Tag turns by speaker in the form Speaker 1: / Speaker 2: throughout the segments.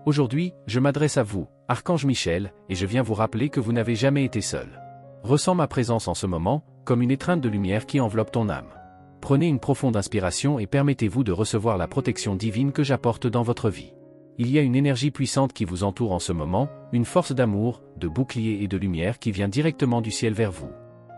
Speaker 1: Aujourd'hui, je m'adresse à vous, Archange Michel, et je viens vous rappeler que vous n'avez jamais été seul. Ressens ma présence en ce moment, comme une étreinte de lumière qui enveloppe ton âme. Prenez une profonde inspiration et permettez-vous de recevoir la protection divine que j'apporte dans votre vie. Il y a une énergie puissante qui vous entoure en ce moment, une force d'amour, de bouclier et de lumière qui vient directement du ciel vers vous.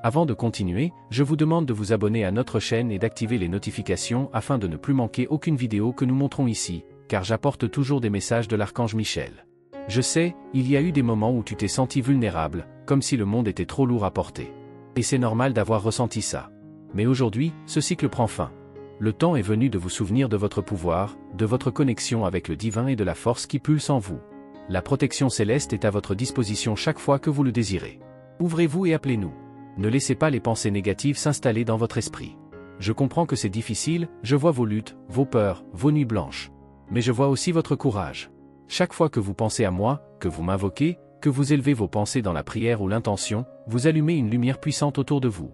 Speaker 1: Avant de continuer, je vous demande de vous abonner à notre chaîne et d'activer les notifications afin de ne plus manquer aucune vidéo que nous montrons ici, car j'apporte toujours des messages de l'Archange Michel. Je sais, il y a eu des moments où tu t'es senti vulnérable, comme si le monde était trop lourd à porter. Et c'est normal d'avoir ressenti ça. Mais aujourd'hui, ce cycle prend fin. Le temps est venu de vous souvenir de votre pouvoir, de votre connexion avec le divin et de la force qui pulse en vous. La protection céleste est à votre disposition chaque fois que vous le désirez. Ouvrez-vous et appelez-nous. Ne laissez pas les pensées négatives s'installer dans votre esprit. Je comprends que c'est difficile, je vois vos luttes, vos peurs, vos nuits blanches. Mais je vois aussi votre courage. Chaque fois que vous pensez à moi, que vous m'invoquez, que vous élevez vos pensées dans la prière ou l'intention, vous allumez une lumière puissante autour de vous.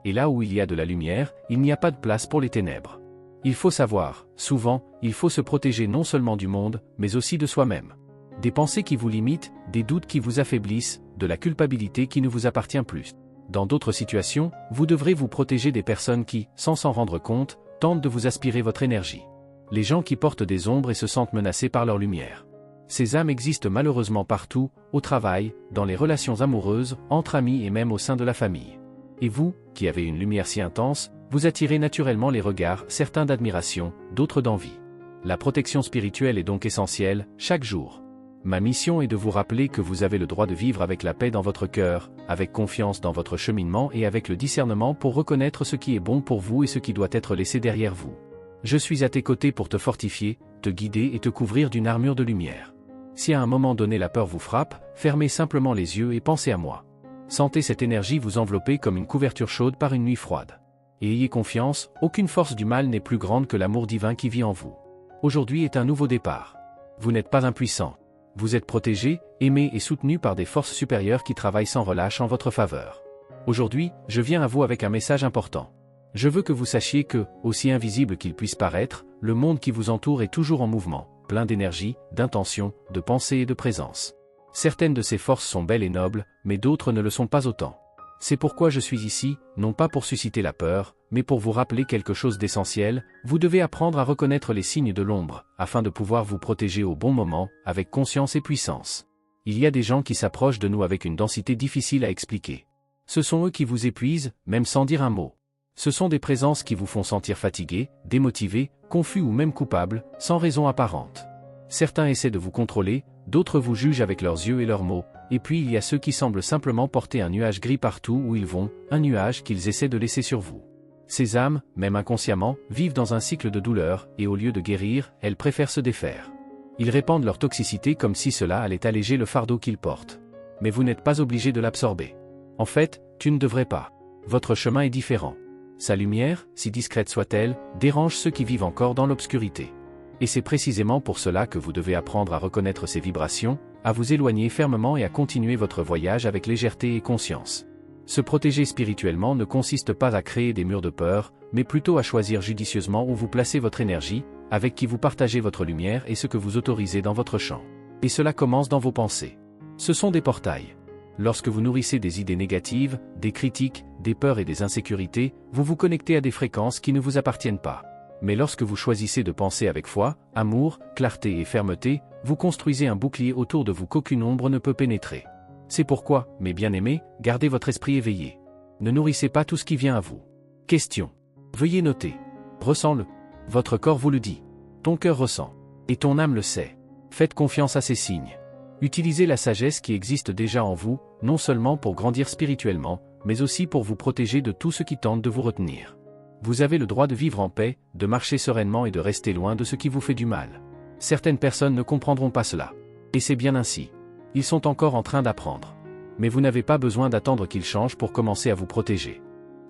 Speaker 1: Et là où il y a de la lumière, il n'y a pas de place pour les ténèbres. Il faut savoir, souvent, il faut se protéger non seulement du monde, mais aussi de soi-même. Des pensées qui vous limitent, des doutes qui vous affaiblissent, de la culpabilité qui ne vous appartient plus. Dans d'autres situations, vous devrez vous protéger des personnes qui, sans s'en rendre compte, tentent de vous aspirer votre énergie. Les gens qui portent des ombres et se sentent menacés par leur lumière. Ces âmes existent malheureusement partout, au travail, dans les relations amoureuses, entre amis et même au sein de la famille. Et vous, qui avez une lumière si intense, vous attirez naturellement les regards, certains d'admiration, d'autres d'envie. La protection spirituelle est donc essentielle, chaque jour. Ma mission est de vous rappeler que vous avez le droit de vivre avec la paix dans votre cœur, avec confiance dans votre cheminement et avec le discernement pour reconnaître ce qui est bon pour vous et ce qui doit être laissé derrière vous. Je suis à tes côtés pour te fortifier, te guider et te couvrir d'une armure de lumière. Si à un moment donné la peur vous frappe, fermez simplement les yeux et pensez à moi. Sentez cette énergie vous envelopper comme une couverture chaude par une nuit froide. Et ayez confiance, aucune force du mal n'est plus grande que l'amour divin qui vit en vous. Aujourd'hui est un nouveau départ. Vous n'êtes pas impuissant. Vous êtes protégé, aimé et soutenu par des forces supérieures qui travaillent sans relâche en votre faveur. Aujourd'hui, je viens à vous avec un message important. Je veux que vous sachiez que, aussi invisible qu'il puisse paraître, le monde qui vous entoure est toujours en mouvement, plein d'énergie, d'intention, de pensée et de présence. Certaines de ces forces sont belles et nobles, mais d'autres ne le sont pas autant. C'est pourquoi je suis ici, non pas pour susciter la peur, mais pour vous rappeler quelque chose d'essentiel. Vous devez apprendre à reconnaître les signes de l'ombre, afin de pouvoir vous protéger au bon moment, avec conscience et puissance. Il y a des gens qui s'approchent de nous avec une densité difficile à expliquer. Ce sont eux qui vous épuisent, même sans dire un mot. Ce sont des présences qui vous font sentir fatigué, démotivé, confus ou même coupable, sans raison apparente. Certains essaient de vous contrôler, d'autres vous jugent avec leurs yeux et leurs mots, et puis il y a ceux qui semblent simplement porter un nuage gris partout où ils vont, un nuage qu'ils essaient de laisser sur vous. Ces âmes, même inconsciemment, vivent dans un cycle de douleur, et au lieu de guérir, elles préfèrent se défaire. Ils répandent leur toxicité comme si cela allait alléger le fardeau qu'ils portent. Mais vous n'êtes pas obligé de l'absorber. En fait, tu ne devrais pas. Votre chemin est différent. Sa lumière, si discrète soit-elle, dérange ceux qui vivent encore dans l'obscurité. Et c'est précisément pour cela que vous devez apprendre à reconnaître ces vibrations, à vous éloigner fermement et à continuer votre voyage avec légèreté et conscience. Se protéger spirituellement ne consiste pas à créer des murs de peur, mais plutôt à choisir judicieusement où vous placez votre énergie, avec qui vous partagez votre lumière et ce que vous autorisez dans votre champ. Et cela commence dans vos pensées. Ce sont des portails. Lorsque vous nourrissez des idées négatives, des critiques, des peurs et des insécurités, vous vous connectez à des fréquences qui ne vous appartiennent pas. Mais lorsque vous choisissez de penser avec foi, amour, clarté et fermeté, vous construisez un bouclier autour de vous qu'aucune ombre ne peut pénétrer. C'est pourquoi, mes bien-aimés, gardez votre esprit éveillé. Ne nourrissez pas tout ce qui vient à vous. Question. Veuillez noter. Ressens-le. Votre corps vous le dit. Ton cœur ressent. Et ton âme le sait. Faites confiance à ces signes. Utilisez la sagesse qui existe déjà en vous, non seulement pour grandir spirituellement, mais aussi pour vous protéger de tout ce qui tente de vous retenir. Vous avez le droit de vivre en paix, de marcher sereinement et de rester loin de ce qui vous fait du mal. Certaines personnes ne comprendront pas cela. Et c'est bien ainsi. Ils sont encore en train d'apprendre. Mais vous n'avez pas besoin d'attendre qu'ils changent pour commencer à vous protéger.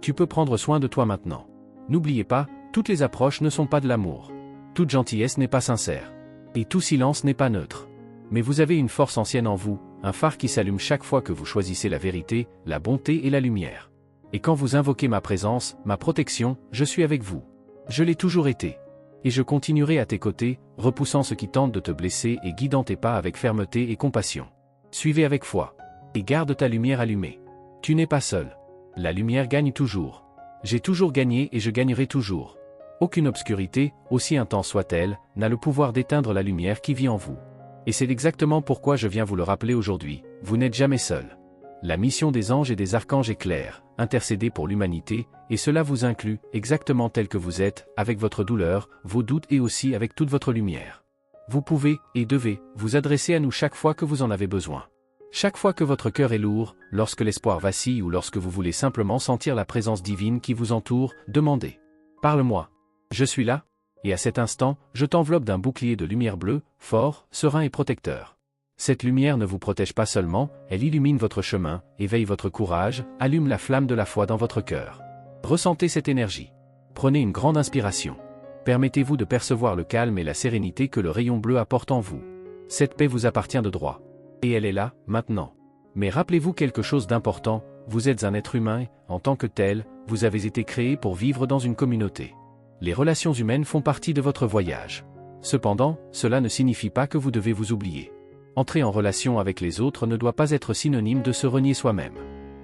Speaker 1: Tu peux prendre soin de toi maintenant. N'oubliez pas, toutes les approches ne sont pas de l'amour. Toute gentillesse n'est pas sincère. Et tout silence n'est pas neutre. Mais vous avez une force ancienne en vous, un phare qui s'allume chaque fois que vous choisissez la vérité, la bonté et la lumière. Et quand vous invoquez ma présence, ma protection, je suis avec vous. Je l'ai toujours été. Et je continuerai à tes côtés, repoussant ce qui tente de te blesser et guidant tes pas avec fermeté et compassion. Suivez avec foi. Et garde ta lumière allumée. Tu n'es pas seul. La lumière gagne toujours. J'ai toujours gagné et je gagnerai toujours. Aucune obscurité, aussi intense soit-elle, n'a le pouvoir d'éteindre la lumière qui vit en vous. Et c'est exactement pourquoi je viens vous le rappeler aujourd'hui, vous n'êtes jamais seul. La mission des anges et des archanges est claire, intercéder pour l'humanité, et cela vous inclut, exactement tel que vous êtes, avec votre douleur, vos doutes et aussi avec toute votre lumière. Vous pouvez, et devez, vous adresser à nous chaque fois que vous en avez besoin. Chaque fois que votre cœur est lourd, lorsque l'espoir vacille ou lorsque vous voulez simplement sentir la présence divine qui vous entoure, demandez. Parle-moi. Je suis là. Et à cet instant, je t'enveloppe d'un bouclier de lumière bleue, fort, serein et protecteur. Cette lumière ne vous protège pas seulement, elle illumine votre chemin, éveille votre courage, allume la flamme de la foi dans votre cœur. Ressentez cette énergie. Prenez une grande inspiration. Permettez-vous de percevoir le calme et la sérénité que le rayon bleu apporte en vous. Cette paix vous appartient de droit. Et elle est là, maintenant. Mais rappelez-vous quelque chose d'important, vous êtes un être humain, en tant que tel, vous avez été créé pour vivre dans une communauté. Les relations humaines font partie de votre voyage. Cependant, cela ne signifie pas que vous devez vous oublier. Entrer en relation avec les autres ne doit pas être synonyme de se renier soi-même.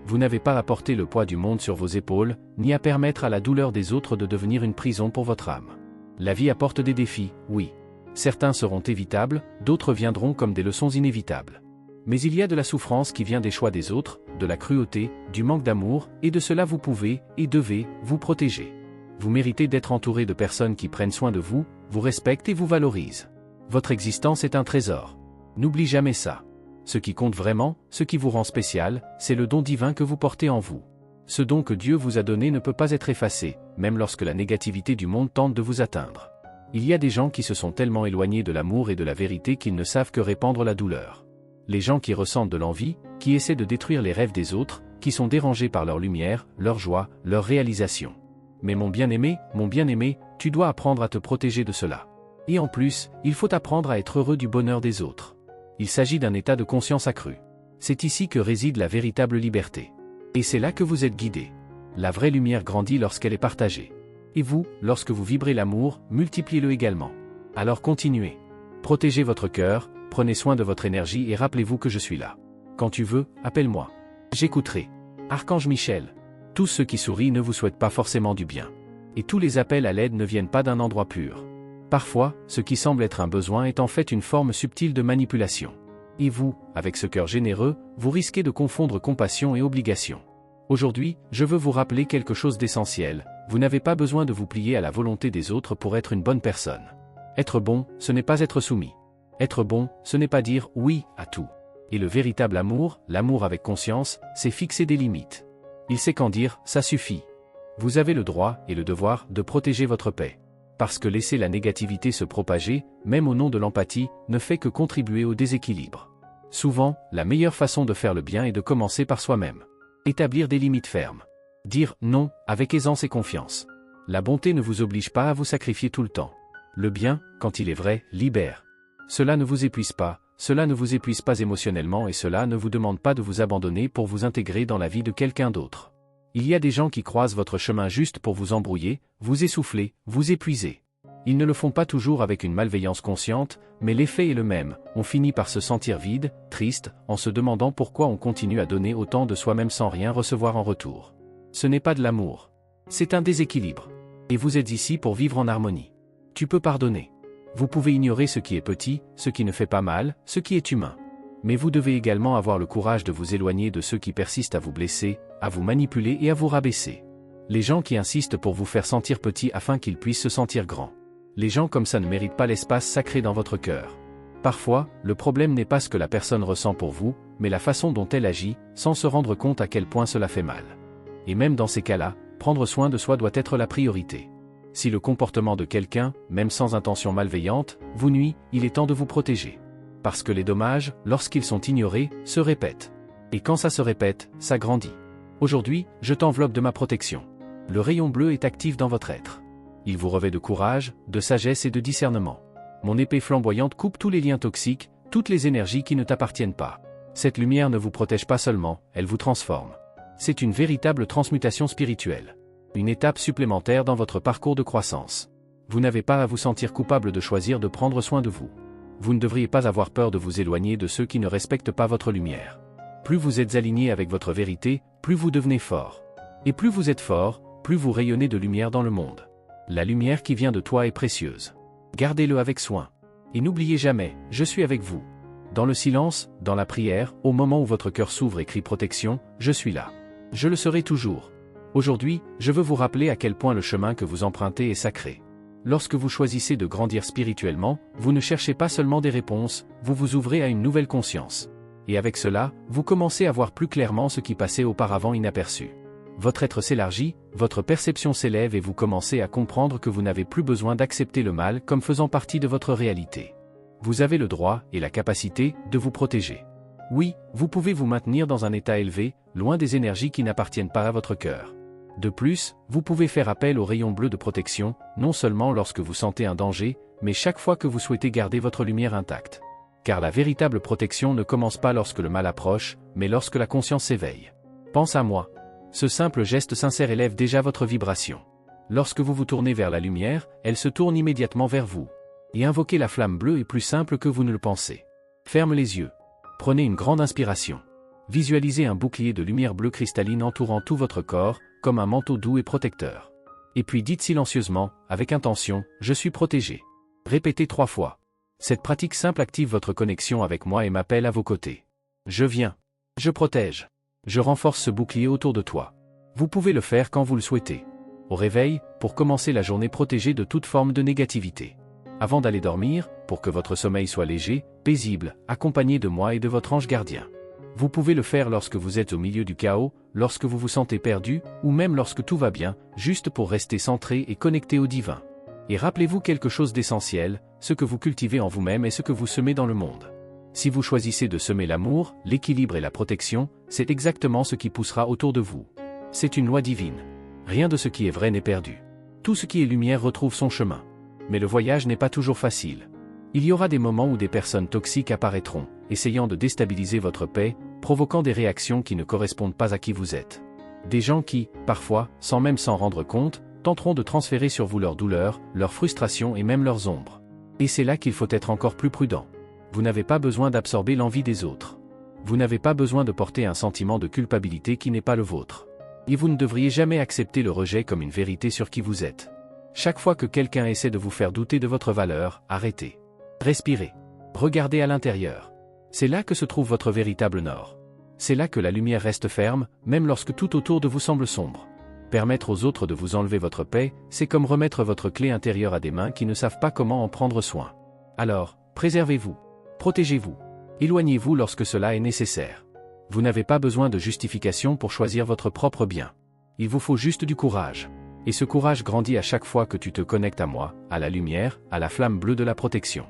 Speaker 1: Vous n'avez pas à porter le poids du monde sur vos épaules, ni à permettre à la douleur des autres de devenir une prison pour votre âme. La vie apporte des défis, oui. Certains seront évitables, d'autres viendront comme des leçons inévitables. Mais il y a de la souffrance qui vient des choix des autres, de la cruauté, du manque d'amour, et de cela vous pouvez, et devez, vous protéger. Vous méritez d'être entouré de personnes qui prennent soin de vous, vous respectent et vous valorisent. Votre existence est un trésor. N'oublie jamais ça. Ce qui compte vraiment, ce qui vous rend spécial, c'est le don divin que vous portez en vous. Ce don que Dieu vous a donné ne peut pas être effacé, même lorsque la négativité du monde tente de vous atteindre. Il y a des gens qui se sont tellement éloignés de l'amour et de la vérité qu'ils ne savent que répandre la douleur. Les gens qui ressentent de l'envie, qui essaient de détruire les rêves des autres, qui sont dérangés par leur lumière, leur joie, leur réalisation. Mais mon bien-aimé, tu dois apprendre à te protéger de cela. Et en plus, il faut apprendre à être heureux du bonheur des autres. Il s'agit d'un état de conscience accru. C'est ici que réside la véritable liberté. Et c'est là que vous êtes guidé. La vraie lumière grandit lorsqu'elle est partagée. Et vous, lorsque vous vibrez l'amour, multipliez-le également. Alors continuez. Protégez votre cœur, prenez soin de votre énergie et rappelez-vous que je suis là. Quand tu veux, appelle-moi. J'écouterai. Archange Michel. Tous ceux qui sourient ne vous souhaitent pas forcément du bien. Et tous les appels à l'aide ne viennent pas d'un endroit pur. Parfois, ce qui semble être un besoin est en fait une forme subtile de manipulation. Et vous, avec ce cœur généreux, vous risquez de confondre compassion et obligation. Aujourd'hui, je veux vous rappeler quelque chose d'essentiel, vous n'avez pas besoin de vous plier à la volonté des autres pour être une bonne personne. Être bon, ce n'est pas être soumis. Être bon, ce n'est pas dire oui à tout. Et le véritable amour, l'amour avec conscience, c'est fixer des limites. Il sait quand dire « ça suffit ». Vous avez le droit et le devoir de protéger votre paix. Parce que laisser la négativité se propager, même au nom de l'empathie, ne fait que contribuer au déséquilibre. Souvent, la meilleure façon de faire le bien est de commencer par soi-même. Établir des limites fermes. Dire non, avec aisance et confiance. La bonté ne vous oblige pas à vous sacrifier tout le temps. Le bien, quand il est vrai, libère. Cela ne vous épuise pas émotionnellement et cela ne vous demande pas de vous abandonner pour vous intégrer dans la vie de quelqu'un d'autre. Il y a des gens qui croisent votre chemin juste pour vous embrouiller, vous essouffler, vous épuiser. Ils ne le font pas toujours avec une malveillance consciente, mais l'effet est le même, on finit par se sentir vide, triste, en se demandant pourquoi on continue à donner autant de soi-même sans rien recevoir en retour. Ce n'est pas de l'amour. C'est un déséquilibre. Et vous êtes ici pour vivre en harmonie. Tu peux pardonner. Vous pouvez ignorer ce qui est petit, ce qui ne fait pas mal, ce qui est humain. Mais vous devez également avoir le courage de vous éloigner de ceux qui persistent à vous blesser, à vous manipuler et à vous rabaisser. Les gens qui insistent pour vous faire sentir petit afin qu'ils puissent se sentir grands. Les gens comme ça ne méritent pas l'espace sacré dans votre cœur. Parfois, le problème n'est pas ce que la personne ressent pour vous, mais la façon dont elle agit, sans se rendre compte à quel point cela fait mal. Et même dans ces cas-là, prendre soin de soi doit être la priorité. Si le comportement de quelqu'un, même sans intention malveillante, vous nuit, il est temps de vous protéger. Parce que les dommages, lorsqu'ils sont ignorés, se répètent. Et quand ça se répète, ça grandit. Aujourd'hui, je t'enveloppe de ma protection. Le rayon bleu est actif dans votre être. Il vous revêt de courage, de sagesse et de discernement. Mon épée flamboyante coupe tous les liens toxiques, toutes les énergies qui ne t'appartiennent pas. Cette lumière ne vous protège pas seulement, elle vous transforme. C'est une véritable transmutation spirituelle. Une étape supplémentaire dans votre parcours de croissance. Vous n'avez pas à vous sentir coupable de choisir de prendre soin de vous. Vous ne devriez pas avoir peur de vous éloigner de ceux qui ne respectent pas votre lumière. Plus vous êtes aligné avec votre vérité, plus vous devenez fort. Et plus vous êtes fort, plus vous rayonnez de lumière dans le monde. La lumière qui vient de toi est précieuse. Gardez-le avec soin. Et n'oubliez jamais, je suis avec vous. Dans le silence, dans la prière, au moment où votre cœur s'ouvre et crie protection, je suis là. Je le serai toujours. Aujourd'hui, je veux vous rappeler à quel point le chemin que vous empruntez est sacré. Lorsque vous choisissez de grandir spirituellement, vous ne cherchez pas seulement des réponses, vous vous ouvrez à une nouvelle conscience. Et avec cela, vous commencez à voir plus clairement ce qui passait auparavant inaperçu. Votre être s'élargit, votre perception s'élève et vous commencez à comprendre que vous n'avez plus besoin d'accepter le mal comme faisant partie de votre réalité. Vous avez le droit et la capacité de vous protéger. Oui, vous pouvez vous maintenir dans un état élevé, loin des énergies qui n'appartiennent pas à votre cœur. De plus, vous pouvez faire appel aux rayons bleus de protection, non seulement lorsque vous sentez un danger, mais chaque fois que vous souhaitez garder votre lumière intacte. Car la véritable protection ne commence pas lorsque le mal approche, mais lorsque la conscience s'éveille. Pense à moi. Ce simple geste sincère élève déjà votre vibration. Lorsque vous vous tournez vers la lumière, elle se tourne immédiatement vers vous. Et invoquer la flamme bleue est plus simple que vous ne le pensez. Ferme les yeux. Prenez une grande inspiration. Visualisez un bouclier de lumière bleue cristalline entourant tout votre corps, comme un manteau doux et protecteur. Et puis dites silencieusement, avec intention, je suis protégé. Répétez 3 fois. Cette pratique simple active votre connexion avec moi et m'appelle à vos côtés. Je viens. Je protège. Je renforce ce bouclier autour de toi. Vous pouvez le faire quand vous le souhaitez. Au réveil, pour commencer la journée protégée de toute forme de négativité. Avant d'aller dormir, pour que votre sommeil soit léger, paisible, accompagné de moi et de votre ange gardien. Vous pouvez le faire lorsque vous êtes au milieu du chaos, lorsque vous vous sentez perdu, ou même lorsque tout va bien, juste pour rester centré et connecté au divin. Et rappelez-vous quelque chose d'essentiel, ce que vous cultivez en vous-même et ce que vous semez dans le monde. Si vous choisissez de semer l'amour, l'équilibre et la protection, c'est exactement ce qui poussera autour de vous. C'est une loi divine. Rien de ce qui est vrai n'est perdu. Tout ce qui est lumière retrouve son chemin. Mais le voyage n'est pas toujours facile. Il y aura des moments où des personnes toxiques apparaîtront, essayant de déstabiliser votre paix, provoquant des réactions qui ne correspondent pas à qui vous êtes. Des gens qui, parfois, sans même s'en rendre compte, tenteront de transférer sur vous leurs douleurs, leurs frustrations et même leurs ombres. Et c'est là qu'il faut être encore plus prudent. Vous n'avez pas besoin d'absorber l'envie des autres. Vous n'avez pas besoin de porter un sentiment de culpabilité qui n'est pas le vôtre. Et vous ne devriez jamais accepter le rejet comme une vérité sur qui vous êtes. Chaque fois que quelqu'un essaie de vous faire douter de votre valeur, arrêtez. Respirez. Regardez à l'intérieur. C'est là que se trouve votre véritable nord. C'est là que la lumière reste ferme, même lorsque tout autour de vous semble sombre. Permettre aux autres de vous enlever votre paix, c'est comme remettre votre clé intérieure à des mains qui ne savent pas comment en prendre soin. Alors, préservez-vous. Protégez-vous. Éloignez-vous lorsque cela est nécessaire. Vous n'avez pas besoin de justification pour choisir votre propre bien. Il vous faut juste du courage. Et ce courage grandit à chaque fois que tu te connectes à moi, à la lumière, à la flamme bleue de la protection.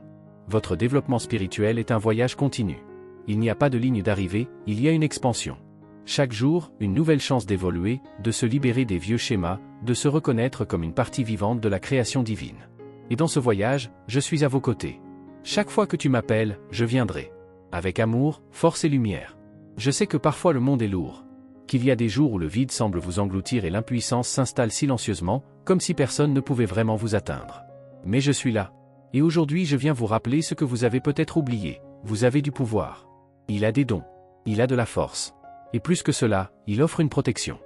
Speaker 1: Votre développement spirituel est un voyage continu. Il n'y a pas de ligne d'arrivée, il y a une expansion. Chaque jour, une nouvelle chance d'évoluer, de se libérer des vieux schémas, de se reconnaître comme une partie vivante de la création divine. Et dans ce voyage, je suis à vos côtés. Chaque fois que tu m'appelles, je viendrai. Avec amour, force et lumière. Je sais que parfois le monde est lourd. Qu'il y a des jours où le vide semble vous engloutir et l'impuissance s'installe silencieusement, comme si personne ne pouvait vraiment vous atteindre. Mais je suis là. Et aujourd'hui je viens vous rappeler ce que vous avez peut-être oublié. Vous avez du pouvoir. Il a des dons. Il a de la force. Et plus que cela, il offre une protection.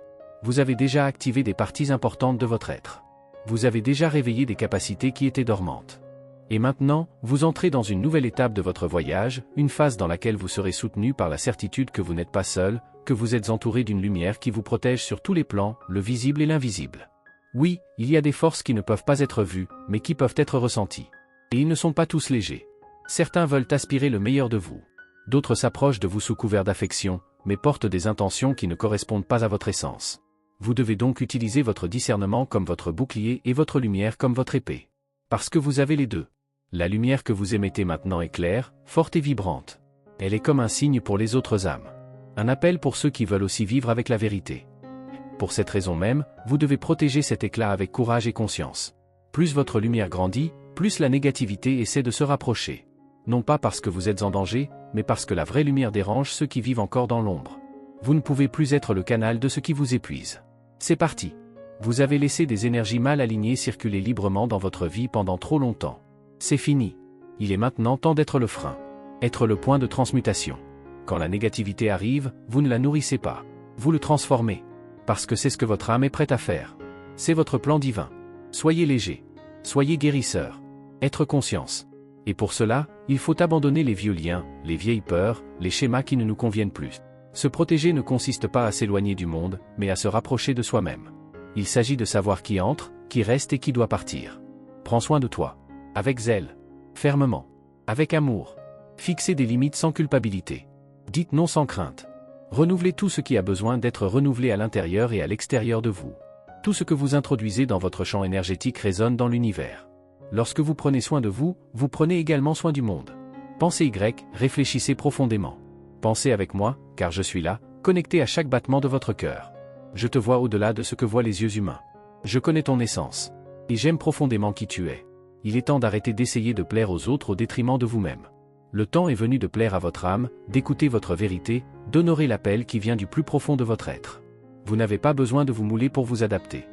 Speaker 1: Vous avez déjà activé des parties importantes de votre être. Vous avez déjà réveillé des capacités qui étaient dormantes. Et maintenant, vous entrez dans une nouvelle étape de votre voyage, une phase dans laquelle vous serez soutenu par la certitude que vous n'êtes pas seul, que vous êtes entouré d'une lumière qui vous protège sur tous les plans, le visible et l'invisible. Oui, il y a des forces qui ne peuvent pas être vues, mais qui peuvent être ressenties. Et ils ne sont pas tous légers. Certains veulent aspirer le meilleur de vous. D'autres s'approchent de vous sous couvert d'affection, mais portent des intentions qui ne correspondent pas à votre essence. Vous devez donc utiliser votre discernement comme votre bouclier et votre lumière comme votre épée. Parce que vous avez les deux. La lumière que vous émettez maintenant est claire, forte et vibrante. Elle est comme un signe pour les autres âmes. Un appel pour ceux qui veulent aussi vivre avec la vérité. Pour cette raison même, vous devez protéger cet éclat avec courage et conscience. Plus votre lumière grandit, plus la négativité essaie de se rapprocher. Non pas parce que vous êtes en danger, mais parce que la vraie lumière dérange ceux qui vivent encore dans l'ombre. Vous ne pouvez plus être le canal de ce qui vous épuise. C'est parti. Vous avez laissé des énergies mal alignées circuler librement dans votre vie pendant trop longtemps. C'est fini. Il est maintenant temps d'être le frein. Être le point de transmutation. Quand la négativité arrive, vous ne la nourrissez pas. Vous le transformez. Parce que c'est ce que votre âme est prête à faire. C'est votre plan divin. Soyez léger. Soyez guérisseur. Être conscience. Et pour cela, il faut abandonner les vieux liens, les vieilles peurs, les schémas qui ne nous conviennent plus. Se protéger ne consiste pas à s'éloigner du monde, mais à se rapprocher de soi-même. Il s'agit de savoir qui entre, qui reste et qui doit partir. Prends soin de toi. Avec zèle. Fermement. Avec amour. Fixez des limites sans culpabilité. Dites non sans crainte. Renouvelez tout ce qui a besoin d'être renouvelé à l'intérieur et à l'extérieur de vous. Tout ce que vous introduisez dans votre champ énergétique résonne dans l'univers. Lorsque vous prenez soin de vous, vous prenez également soin du monde. Pensez Y, réfléchissez profondément. Pensez avec moi, car je suis là, connecté à chaque battement de votre cœur. Je te vois au-delà de ce que voient les yeux humains. Je connais ton essence. Et j'aime profondément qui tu es. Il est temps d'arrêter d'essayer de plaire aux autres au détriment de vous-même. Le temps est venu de plaire à votre âme, d'écouter votre vérité, d'honorer l'appel qui vient du plus profond de votre être. Vous n'avez pas besoin de vous mouler pour vous adapter.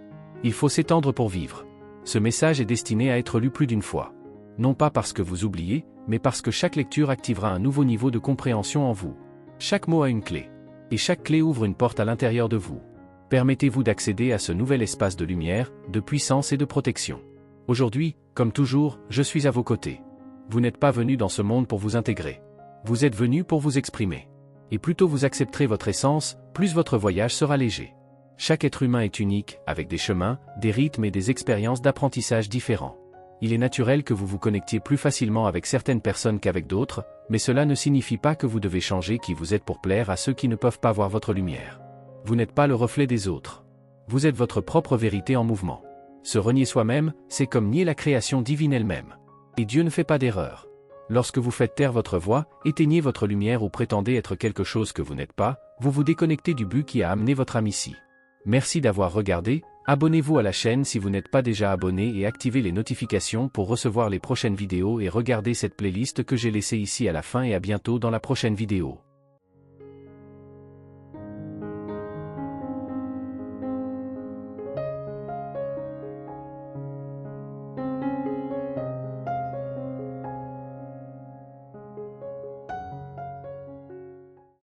Speaker 1: Il faut s'étendre pour vivre. Ce message est destiné à être lu plus d'une fois. Non pas parce que vous oubliez, mais parce que chaque lecture activera un nouveau niveau de compréhension en vous. Chaque mot a une clé. Et chaque clé ouvre une porte à l'intérieur de vous. Permettez-vous d'accéder à ce nouvel espace de lumière, de puissance et de protection. Aujourd'hui, comme toujours, je suis à vos côtés. Vous n'êtes pas venu dans ce monde pour vous intégrer. Vous êtes venu pour vous exprimer. Et plus tôt vous accepterez votre essence, plus votre voyage sera léger. Chaque être humain est unique, avec des chemins, des rythmes et des expériences d'apprentissage différents. Il est naturel que vous vous connectiez plus facilement avec certaines personnes qu'avec d'autres, mais cela ne signifie pas que vous devez changer qui vous êtes pour plaire à ceux qui ne peuvent pas voir votre lumière. Vous n'êtes pas le reflet des autres. Vous êtes votre propre vérité en mouvement. Se renier soi-même, c'est comme nier la création divine elle-même. Et Dieu ne fait pas d'erreur. Lorsque vous faites taire votre voix, éteignez votre lumière ou prétendez être quelque chose que vous n'êtes pas, vous vous déconnectez du but qui a amené votre âme ici. Merci d'avoir regardé, abonnez-vous à la chaîne si vous n'êtes pas déjà abonné et activez les notifications pour recevoir les prochaines vidéos et regardez cette playlist que j'ai laissée ici à la fin et à bientôt dans la prochaine vidéo.